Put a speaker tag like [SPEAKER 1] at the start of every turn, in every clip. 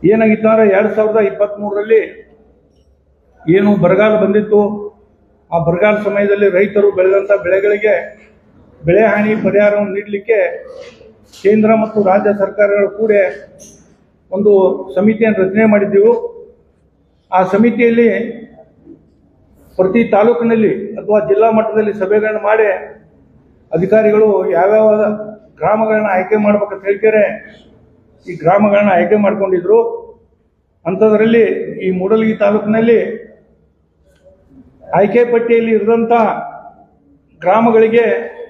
[SPEAKER 1] ಏನಾಗಿತ್ತು ಅಂದರೆ 2023ರಲ್ಲಿ ಏನು ಬರಗಾಲ ಬಂದಿತ್ತು, ಆ ಬರಗಾಲ ಸಮಯದಲ್ಲಿ ರೈತರು ಬೆಳೆದಂಥ ಬೆಳೆಗಳಿಗೆ ಬೆಳೆ ಹಾನಿ ಪರಿಹಾರವನ್ನು ನೀಡಲಿಕ್ಕೆ ಕೇಂದ್ರ ಮತ್ತು ರಾಜ್ಯ ಸರ್ಕಾರಗಳು ಕೂಡ ಒಂದು ಸಮಿತಿಯನ್ನು ರಚನೆ ಮಾಡಿದ್ದೆವು. ಆ ಸಮಿತಿಯಲ್ಲಿ ಪ್ರತಿ ತಾಲೂಕಿನಲ್ಲಿ ಅಥವಾ ಜಿಲ್ಲಾ ಮಟ್ಟದಲ್ಲಿ ಸಭೆಗಳನ್ನು ಮಾಡಿ ಅಧಿಕಾರಿಗಳು ಯಾವ್ಯಾವ ಗ್ರಾಮಗಳನ್ನ ಆಯ್ಕೆ ಮಾಡ್ಬೇಕಂತ ಹೇಳ್ತಾರೆ ಈ ಗ್ರಾಮಗಳನ್ನ ಆಯ್ಕೆ ಮಾಡ್ಕೊಂಡಿದ್ರು. ಅಂಥದ್ರಲ್ಲಿ ಈ ಮೂಡಲಗಿ ತಾಲೂಕಿನಲ್ಲಿ ಆಯ್ಕೆ ಪಟ್ಟಿಯಲ್ಲಿ ಇರಿದಂಥ ಗ್ರಾಮಗಳಿಗೆ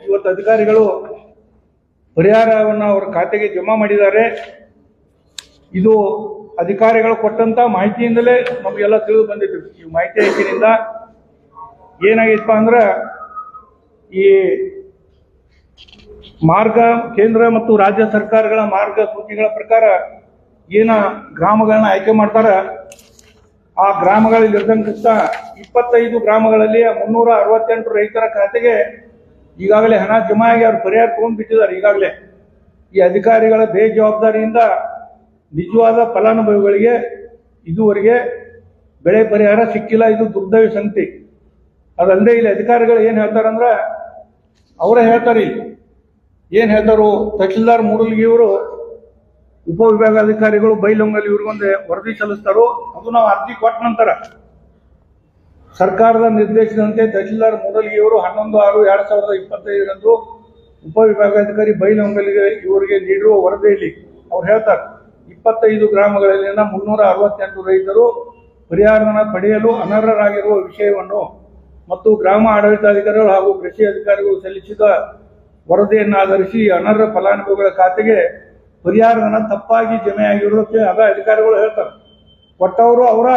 [SPEAKER 1] ಇವತ್ತು ಅಧಿಕಾರಿಗಳು ಪರಿಹಾರವನ್ನು ಅವರ ಖಾತೆಗೆ ಜಮಾ ಮಾಡಿದ್ದಾರೆ. ಇದು ಅಧಿಕಾರಿಗಳು ಕೊಟ್ಟಂತ ಮಾಹಿತಿಯಿಂದಲೇ ನಮಗೆಲ್ಲ ತಿಳಿದು ಬಂದಿತ್ತು. ಈ ಮಾಹಿತಿ ಹಾಕಿನಿಂದ ಏನಾಗಿತ್ತಪ್ಪ ಅಂದ್ರೆ ಈ ಮಾರ್ಗ ಕೇಂದ್ರ ಮತ್ತು ರಾಜ್ಯ ಸರ್ಕಾರಗಳ ಮಾರ್ಗಸೂಚಿಗಳ ಪ್ರಕಾರ ಏನ ಗ್ರಾಮಗಳನ್ನ ಆಯ್ಕೆ ಮಾಡ್ತಾರ, ಆ ಗ್ರಾಮಗಳಲ್ಲಿ ಇರದಂತ 25 ಗ್ರಾಮಗಳಲ್ಲಿ 368 ರೈತರ ಖಾತೆಗೆ ಈಗಾಗಲೇ ಹಣ ಜಮಾ ಆಗಿ ಅವ್ರು ಪರಿಹಾರ ತಗೊಂಡು ಬಿಟ್ಟಿದ್ದಾರೆ. ಈಗಾಗಲೇ ಈ ಅಧಿಕಾರಿಗಳ ಬೇಜವಾಬ್ದಾರಿಯಿಂದ ನಿಜವಾದ ಫಲಾನುಭವಿಗಳಿಗೆ ಇದುವರೆಗೆ ಬೆಳೆ ಪರಿಹಾರ ಸಿಕ್ಕಿಲ್ಲ. ಇದು ದುರ್ದೈವ ಸಂಗತಿ. ಅದಲ್ಲದೆ ಇಲ್ಲಿ ಅಧಿಕಾರಿಗಳು ಏನು ಹೇಳ್ತಾರಂದ್ರೆ ಅವರೇ ಹೇಳ್ತಾರೆ. ಇಲ್ಲಿ ಏನು ಹೇಳ್ತಾರು, ತಹಶೀಲ್ದಾರ್ ಮೂಡಲಗಿಯವರು ಉಪವಿಭಾಗಾಧಿಕಾರಿಗಳು ಬೈಲೊಂಗಲ್ಲಿ ಇವ್ರಿಗೊಂದು ವರದಿ ಸಲ್ಲಿಸ್ತಾರೋ, ಅದು ನಾವು ಅರ್ಜಿ ಕೊಟ್ಟ ನಂತರ ಸರ್ಕಾರದ ನಿರ್ದೇಶನದಂತೆ ತಹಶೀಲ್ದಾರ್ ಮೂಡಲಗಿಯವರು 11/6/2025ರಂದು ಉಪವಿಭಾಗಾಧಿಕಾರಿ ಬೈಲೊಂಗಲಿಗೆ ಇವರಿಗೆ ನೀಡಿರುವ ವರದಿಯಲ್ಲಿ ಅವ್ರು ಹೇಳ್ತಾರೆ 25 ಗ್ರಾಮಗಳಲ್ಲಿನ 368 ರೈತರು ಪರಿಹಾರವನ್ನು ಪಡೆಯಲು ಅನರ್ಹರಾಗಿರುವ ವಿಷಯವನ್ನು ಮತ್ತು ಗ್ರಾಮ ಆಡಳಿತಾಧಿಕಾರಿಗಳು ಹಾಗೂ ಕೃಷಿ ಅಧಿಕಾರಿಗಳು ಸಲ್ಲಿಸಿದ ವರದಿಯನ್ನು ಆಧರಿಸಿ ಅನರ್ಹ ಫಲಾನುಭವಿಗಳ ಖಾತೆಗೆ ಪರಿಹಾರಧನ ತಪ್ಪಾಗಿ ಜಮೆ ಆಗಿರೋದಕ್ಕೆ ಅದ ಅಧಿಕಾರಿಗಳು ಹೇಳ್ತಾರೆ. ಕೊಟ್ಟವರು ಅವರ,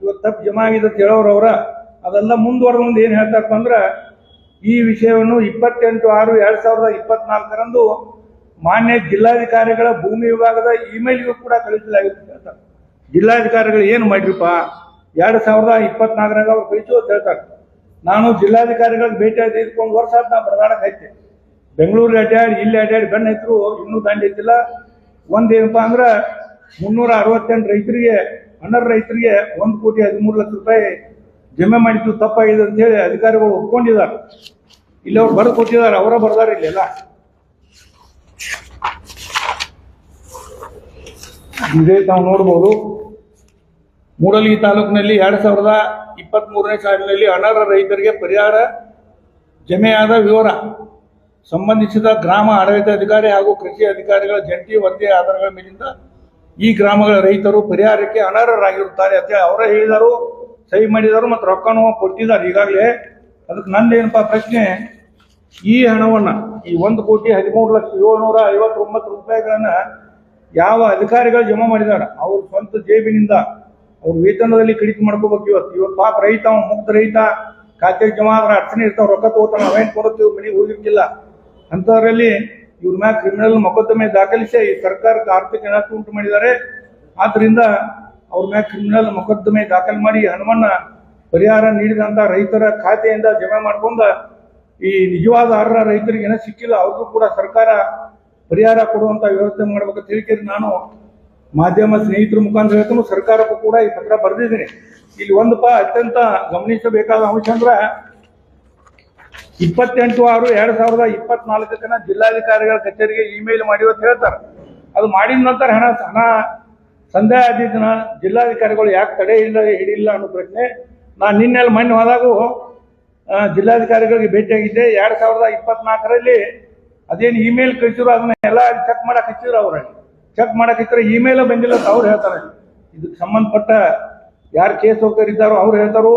[SPEAKER 1] ಇವತ್ತು ತಪ್ಪು ಜಮಾ ಆಗಿದೆ ಅಂತ ಹೇಳೋರು ಅವರ. ಅದೆಲ್ಲ ಮುಂದುವರೆದು ಏನು ಹೇಳ್ತಾರಪ್ಪ ಅಂದ್ರೆ ಈ ವಿಷಯವನ್ನು 28/6/2024ರಂದು ಮಾನ್ಯ ಜಿಲ್ಲಾಧಿಕಾರಿಗಳ ಭೂಮಿ ವಿಭಾಗದ ಇಮೇಲ್ಗೂ ಕೂಡ ಕಳಿಸಲಾಗಿದೆ ಹೇಳ್ತಾರೆ. ಜಿಲ್ಲಾಧಿಕಾರಿಗಳು ಏನು ಮಾಡ್ರಿಪ್ಪ 2024ರಾಗ ಅವ್ರು ಕಳಿಸು ಅಂತ ಹೇಳ್ತಾರೆ. ನಾನು ಜಿಲ್ಲಾಧಿಕಾರಿಗಳಿಗೆ ಭೇಟಿ ತೆಗೆದುಕೊಂಡು ವರ್ಷ ಆದ ನಾವು ಬರದಾಡಕ್ಕೆ ಐತೆ. ಬೆಂಗಳೂರಿಗೆ ಅಡ್ಡಾಡಿ ಇಲ್ಲಿ ಅಡ್ಡಾಡಿ ಬೆನ್ನ ಹತ್ತಿರು ಇನ್ನೂ ದಾಂಡಿ ಐತಿಲ್ಲ. ಒಂದೇನಪ್ಪ ಅಂದ್ರೆ 368 ರೈತರಿಗೆ, ಅನರ್ಹ ರೈತರಿಗೆ 1,13,00,000 ಜಮೆ ಮಾಡಿದ್ದು ತಪ್ಪಾಗಿದೆ ಅಂತೇಳಿ ಅಧಿಕಾರಿಗಳು ಒಪ್ಕೊಂಡಿದ್ದಾರೆ. ಇಲ್ಲಿ ಅವ್ರು ಬರೆದು ಕೊಟ್ಟಿದ್ದಾರೆ, ಅವರ ಬರ್ದಾರ ಇಲ್ಲೆಲ್ಲ. ಇದೇ ತಾವು ನೋಡ್ಬೋದು. ಮೂಡಲಗಿ ತಾಲೂಕಿನಲ್ಲಿ 2023ನೇ ಸಾಲಿನಲ್ಲಿ ಅನರ್ಹ ರೈತರಿಗೆ ಪರಿಹಾರ ಜಮೆಯಾದ ವಿವರ ಸಂಬಂಧಿಸಿದ ಗ್ರಾಮ ಆಡಳಿತಾಧಿಕಾರಿ ಹಾಗೂ ಕೃಷಿ ಅಧಿಕಾರಿಗಳ ಜಂಟಿ ವರದಿಯ ಆಧಾರಗಳ ಮೇಲಿಂದ ಈ ಗ್ರಾಮಗಳ ರೈತರು ಪರಿಹಾರಕ್ಕೆ ಅನರ್ಹರಾಗಿರುತ್ತಾರೆ ಅಂತ ಅವರೇ ಹೇಳಿದರು, ಸಹಿ ಮಾಡಿದರು ಮತ್ತು ರೊಕ್ಕನೂ ಕೊಟ್ಟಿದ್ದಾರೆ ಈಗಾಗಲೇ. ಅದಕ್ಕೆ ನಂದೇನಪ್ಪ ಪ್ರಶ್ನೆ, ಈ ಹಣವನ್ನು ಈ 1,13,759,000 ಯಾವ ಅಧಿಕಾರಿಗಳು ಜಮಾ ಮಾಡಿದ್ದಾರೆ ಅವ್ರ ಸ್ವಂತ ಜೇಬಿನಿಂದ ಅವ್ರ ವೇತನದಲ್ಲಿ ಕಡಿತ ಮಾಡ್ಕೋಬೇಕು. ಇವತ್ತು ಪಾಪ ರೈತ, ಮುಕ್ತ ರೈತ, ಖಾತೆಗೆ ಜಮಾ ಆದ್ರೆ ಅಡಚಣೆ ಇರ್ತಾವ, ರೊಕ್ಕ ತಗೋತಾನ, ಅವೇನು ಕೊಡುತ್ತೀವಿ ಮನೆಗೆ ಹೋಗಿರ್ತಿಲ್ಲ. ಅಂಥದ್ರಲ್ಲಿ ಇವ್ರ ಮ್ಯಾಗ ಕ್ರಿಮಿನಲ್ ಮೊಕದ್ದಮೆ ದಾಖಲಿಸಿ ಈ ಸರ್ಕಾರಕ್ಕೆ ಆರ್ಥಿಕ ನಷ್ಟ ಉಂಟು ಮಾಡಿದ್ದಾರೆ. ಆದ್ರಿಂದ ಅವ್ರ ಮ್ಯಾಗ ಕ್ರಿಮಿನಲ್ ಮೊಕದ್ದಮೆ ದಾಖಲು ಮಾಡಿ ಹಣವನ್ನ ಪರಿಹಾರ ನೀಡಿದಂತ ರೈತರ ಖಾತೆಯಿಂದ ಜಮಾ ಮಾಡ್ಕೊಂಡ ಈ ನಿಜವಾದ ಅರ್ಹ ರೈತರಿಗೆ ಏನೋ ಸಿಕ್ಕಿಲ್ಲ ಅವ್ರಿಗೂ ಕೂಡ ಸರ್ಕಾರ ಪರಿಹಾರ ಕೊಡುವಂತ ವ್ಯವಸ್ಥೆ ಮಾಡ್ಬೇಕಂತ ಹೇಳಿಕೆ ನಾನು ಮಾಧ್ಯಮ ಸ್ನೇಹಿತರ ಮುಖಾಂತರ ಹೇಳ್ತಾನು. ಸರ್ಕಾರಕ್ಕೂ ಕೂಡ ಈ ಪತ್ರ ಬರೆದಿದ್ದೀನಿ. ಇಲ್ಲಿ ಒಂದಪ್ಪ ಅತ್ಯಂತ ಗಮನಿಸಬೇಕಾದ ಅಂಶ ಅಂದ್ರೆ 28/6/2024 ಜಿಲ್ಲಾಧಿಕಾರಿಗಳ ಕಚೇರಿಗೆ ಇಮೇಲ್ ಮಾಡಿ ಅಂತ ಹೇಳ್ತಾರೆ. ಅದು ಮಾಡಿದ ನಂತರ ಹಣ ಸಂದೇಹ ಆದಿದ್ದನ ಜಿಲ್ಲಾಧಿಕಾರಿಗಳು ಯಾಕೆ ತಡೆ ಹಿಡಿಲ್ಲ ಅನ್ನೋ ಪ್ರಶ್ನೆ. ನಾನು ನಿನ್ನೆಲ್ಲ ಮೊನ್ನೆ ಹೋದಾಗೂ ಜಿಲ್ಲಾಧಿಕಾರಿಗಳಿಗೆ ಭೇಟಿಯಾಗಿದ್ದೆ. 2024ರಲ್ಲಿ ಅದೇನು ಇಮೇಲ್ ಕಳಿಸಿದ್ರು ಅದನ್ನ ಎಲ್ಲ ಚೆಕ್ ಮಾಡಕ್ ಹಚ್ಚಿದ್ರು. ಅವ್ರಲ್ಲಿ ಚೆಕ್ ಮಾಡಕ್ ಹಚ್ಚಿದ್ರೆ ಇಮೇಲ್ ಬಂದಿಲ್ಲ ಅಂತ ಅವ್ರು ಹೇಳ್ತಾರೆ. ಇದಕ್ಕೆ ಸಂಬಂಧಪಟ್ಟ ಯಾರು ಕೇಸ್ ಹೋಗ್ತಾರಿದ್ದಾರೋ ಅವ್ರು ಹೇಳ್ತಾರೋ,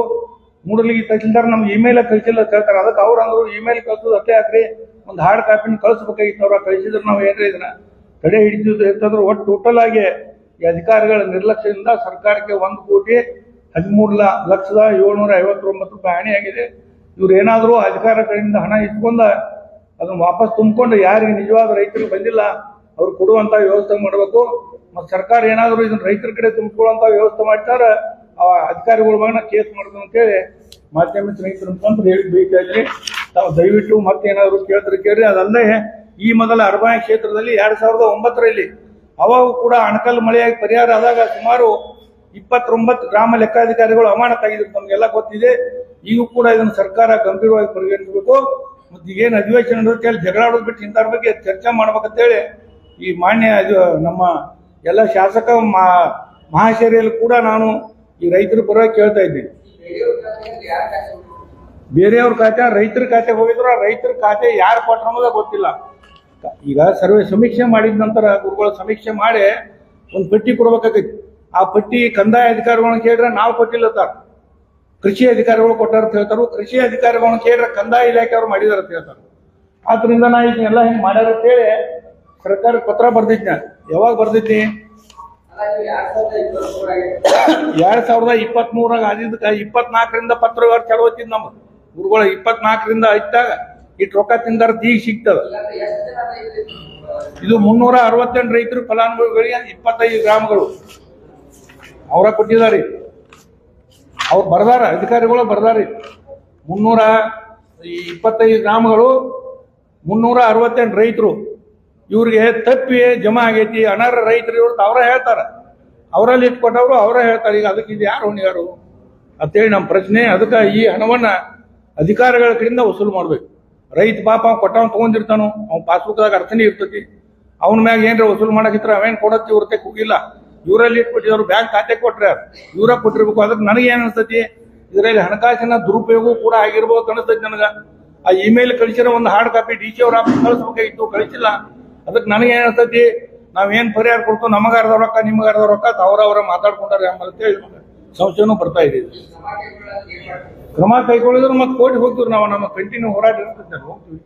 [SPEAKER 1] ಮೂಡಲಗಿ ತಹಶೀಲ್ದಾರ್ ನಮ್ಗೆ ಇಮೇಲ್ ಕಳಿಸಿಲ್ಲ ಅಂತ ಹೇಳ್ತಾರೆ. ಅದಕ್ಕೆ ಅವ್ರು ಅಂದ್ರು ಇಮೇಲ್ ಕಳ್ಸೋದು ಅಷ್ಟೇ ಹಾಕ್ರಿ, ಒಂದು ಹಾರ್ಡ್ ಕಾಪಿನ ಕಳಿಸ್ಬೇಕಾಗಿತ್ತು. ಅವ್ರ ಕಳಿಸಿದ್ರೆ ನಾವು ಏನ್ರಿ ಇದನ್ನ ತಡೆ ಹಿಡಿದಿದ್ದು ಹೇಳ್ತಂದ್ರೆ ಒಟ್ಟು ಟೋಟಲ್ ಆಗಿ ಈ ಅಧಿಕಾರಿಗಳ ನಿರ್ಲಕ್ಷ್ಯದಿಂದ ಸರ್ಕಾರಕ್ಕೆ 1,13,759,000 ಹಾನಿಯಾಗಿದೆ. ಇವ್ರು ಏನಾದರೂ ಅಧಿಕಾರಿಗಳಿಂದ ಹಣ ಇಟ್ಕೊಂಡ ಅದನ್ನ ವಾಪಸ್ ತುಂಬಿಕೊಂಡು ಯಾರಿಗೆ ನಿಜವಾದ ರೈತರಿಗೆ ಬಂದಿಲ್ಲ ಅವ್ರು ಕೊಡುವಂತ ವ್ಯವಸ್ಥೆ ಮಾಡಬೇಕು. ಮತ್ತು ಸರ್ಕಾರ ಏನಾದರೂ ಇದನ್ನ ರೈತರ ಕಡೆ ತುಂಬಿಕೊಳ್ಳುವಂತ ವ್ಯವಸ್ಥೆ ಮಾಡ್ತಾರೆ, ಆ ಅಧಿಕಾರಿಗಳ ಮಗನ ಕೇಸ್ ಮಾಡೋದು ಅಂತೇಳಿ ಮಾಧ್ಯಮ ಸ್ನೇಹಿತರ ಮುಖಾಂತರ ಹೇಳಿ ಬೇಕಾದ್ರೆ ತಾವು ದಯವಿಟ್ಟು ಮತ್ತೇನಾದ್ರು ಕೇಳಿದ್ರೆ ಕೇಳ್ರಿ. ಅದಲ್ಲದೆ ಈ ಮೊದಲ ಅರಬಾಯಿ ಕ್ಷೇತ್ರದಲ್ಲಿ 2009ರಲ್ಲಿ ಅವಾಗ ಕೂಡ ಅಣಕಲ್ ಮಳೆಯಾಗಿ ಪರಿಹಾರ ಆದಾಗ ಸುಮಾರು 29 ಗ್ರಾಮ ಲೆಕ್ಕಾಧಿಕಾರಿಗಳು ಅಮಾನತಾಗಿದ್ರು, ನಮಗೆಲ್ಲ ಗೊತ್ತಿದೆ. ಈಗೂ ಕೂಡ ಇದನ್ನು ಸರ್ಕಾರ ಗಂಭೀರವಾಗಿ ಪರಿಗಣಿಸಬೇಕು. ಮತ್ತು ಈಗೇನು ಅಧಿವೇಶನ ನಡೆಯುತ್ತೆ ಅಲ್ಲಿ ಜಗಳ ಆಡೋದು ಬಿಟ್ಟು ಇಂಥವ್ರ ಬಗ್ಗೆ ಚರ್ಚೆ ಮಾಡ್ಬೇಕಂತೇಳಿ ಈ ಮಾನ್ಯ ನಮ್ಮ ಎಲ್ಲ ಶಾಸಕ ಮಹಾಶಯರಲ್ಲಿ ಕೂಡ ನಾನು ಈ ರೈತರ ಪರವಾಗಿ ಕೇಳ್ತಾ ಇದ್ದೀನಿ. ಬೇರೆಯವ್ರ ಖಾತೆ ರೈತರ ಖಾತೆಗೆ ಹೋಗಿದ್ರು, ರೈತರ ಖಾತೆ ಯಾರು ಕೊಟ್ಟರು ಅನ್ನೋದೇ ಗೊತ್ತಿಲ್ಲ. ಈಗ ಸರ್ವೆ ಸಮೀಕ್ಷೆ ಮಾಡಿದ ನಂತರ ಗುರುಗಳು ಸಮೀಕ್ಷೆ ಮಾಡಿ ಒಂದು ಪಟ್ಟಿ ಕೊಡ್ಬೇಕಾಗೈತಿ. ಆ ಪಟ್ಟಿ ಕಂದಾಯ ಅಧಿಕಾರಿಗಳನ್ನ ಕೇಳಿದ್ರೆ ನಾವು ಕೊಟ್ಟಿಲ್ಲ ಸರ್, ಕೃಷಿ ಅಧಿಕಾರಿಗಳು ಕೊಟ್ಟಾರ ಅಂತ ಹೇಳ್ತಾರೆ. ಕೃಷಿ ಅಧಿಕಾರಿಗಳನ್ನ ಕೇಳಿದ್ರೆ ಕಂದಾಯ ಇಲಾಖೆಯವರು ಮಾಡಿದಾರ ಅಂತ ಹೇಳ್ತಾರೆ. ಆದ್ರಿಂದ ನಾ ಇದನ್ನೆಲ್ಲ ಹಿಂಗೆ ಮಾಡ್ಯಾರ ಅಂತೇಳಿ ಸರ್ಕಾರಕ್ಕೆ ಪತ್ರ ಬರ್ದಿದ್ನ. ಯಾವಾಗ ಬರ್ದಿದ್ನಿ? 2023 ಆದಿದ್ದಕ್ಕೆ 24ರಿಂದ ಪತ್ರ ವ್ಯವಹಾರ ಚಾಲು ಹೋಗ್ತಿದ್ ನಮ್ಮ ಗುರುಗಳು. 24ರಿಂದ ಇದ್ದಾಗ ಇಟ್ಟು ರೊಕ್ಕ ತಿಂದಾರ ಈಗ ಸಿಗ್ತದ. ಇದು 368 ರೈತರು ಫಲಾನುಭವಿಗಳಿಗೆ 25 ಗ್ರಾಮಗಳು ಅವರ ಕೊಟ್ಟಿದ್ದಾರೆ. ಅವ್ರು ಬರ್ದಾರ, ಅಧಿಕಾರಿಗಳು ಬರ್ದಾರಿ. 325 ಗ್ರಾಮಗಳು 368 ರೈತರು ಇವ್ರಿಗೆ ತಪ್ಪಿ ಜಮಾ ಆಗೈತಿ. ಅನರ್ಹ ರೈತರು ಇವ್ರು ಅವರ ಹೇಳ್ತಾರ, ಅವರಲ್ಲಿ ಇಟ್ಕೊಟ್ಟವ್ರು ಅವರೇ ಹೇಳ್ತಾರೆ. ಈಗ ಅದಕ್ಕೆ ಇದು ಯಾರು ಹೊಣೆಗಾರು ಅಂತೇಳಿ ನಮ್ಮ ಪ್ರಶ್ನೆ. ಅದಕ್ಕೆ ಈ ಹಣವನ್ನ ಅಧಿಕಾರಿಗಳ ಕಡೆಯಿಂದ ವಸೂಲು ಮಾಡ್ಬೇಕು. ರೈತ ಪಾಪ ಕೊಟ್ಟವನ್ ತಗೊಂಡಿರ್ತಾನು, ಅವ್ನ ಪಾಸ್ಬುಕ್ದಾಗ ಅರ್ಥನೇ ಇರ್ತೈತಿ. ಅವನ ಮ್ಯಾಗ ಏನ್ರ ವಸೂಲು ಮಾಡಕ್ಕಿತ್ರ ಅವೇನ್ ಕೊಡತ್ತಿ ಇವ್ರತೆ ಹೋಗಿಲ್ಲ, ಇವರಲ್ಲಿ ಇಟ್ಕೊಟ್ಟಿದ್ರು, ಬ್ಯಾಂಕ್ ಖಾತೆ ಕೊಟ್ರೆ ಇವ್ರ ಕೊಟ್ಟಿರ್ಬೇಕು. ಅದಕ್ಕೆ ನನಗೆ ಏನ್ ಅನ್ಸ್ತತಿ, ಇದರಲ್ಲಿ ಹಣಕಾಸಿನ ದುರುಪಯೋಗ ಕೂಡ ಆಗಿರ್ಬೋದು ಅನಿಸ್ತೈತಿ ನನಗ. ಆ ಇಮೇಲ್ ಕಳಿಸಿರೋ ಒಂದು ಹಾರ್ಡ್ ಕಾಪಿ DC ಅವ್ರ ಆಫೀಸ್ ಕಳಿಸ್ಬೇಕಾಗಿತ್ತು, ಕಳಿಸಿಲ್ಲ. ಅದಕ್ಕೆ ನನಗೆ ಏನ್ ಅನ್ಸ್ತತಿ, ನಾವೇನ್ ಪರಿಹಾರ ಕೊಡ್ತು, ನಮಗಾರದ ರೊಕ್ಕ ನಿಮಗಾರದ ರೊಕ್ಕ ಅವ್ರವ್ರ ಮಾತಾಡ್ಕೊಂಡಾರೆ ಅಂತೇಳಿ ಸಂಶಯನೂ ಬರ್ತಾ ಇದೆ. ಕ್ರಮ ಕೈಗೊಳ್ಳಿದ್ರು ಮತ್ತೆ ಕೋರ್ಟ್ ಹೋಗ್ತೀವಿ ನಾವು, ನಮ್ಮ ಕಂಟಿನ್ಯೂ ಹೋರಾಟ ಇರ್ತೈತೆ, ಹೋಗ್ತೀವಿ.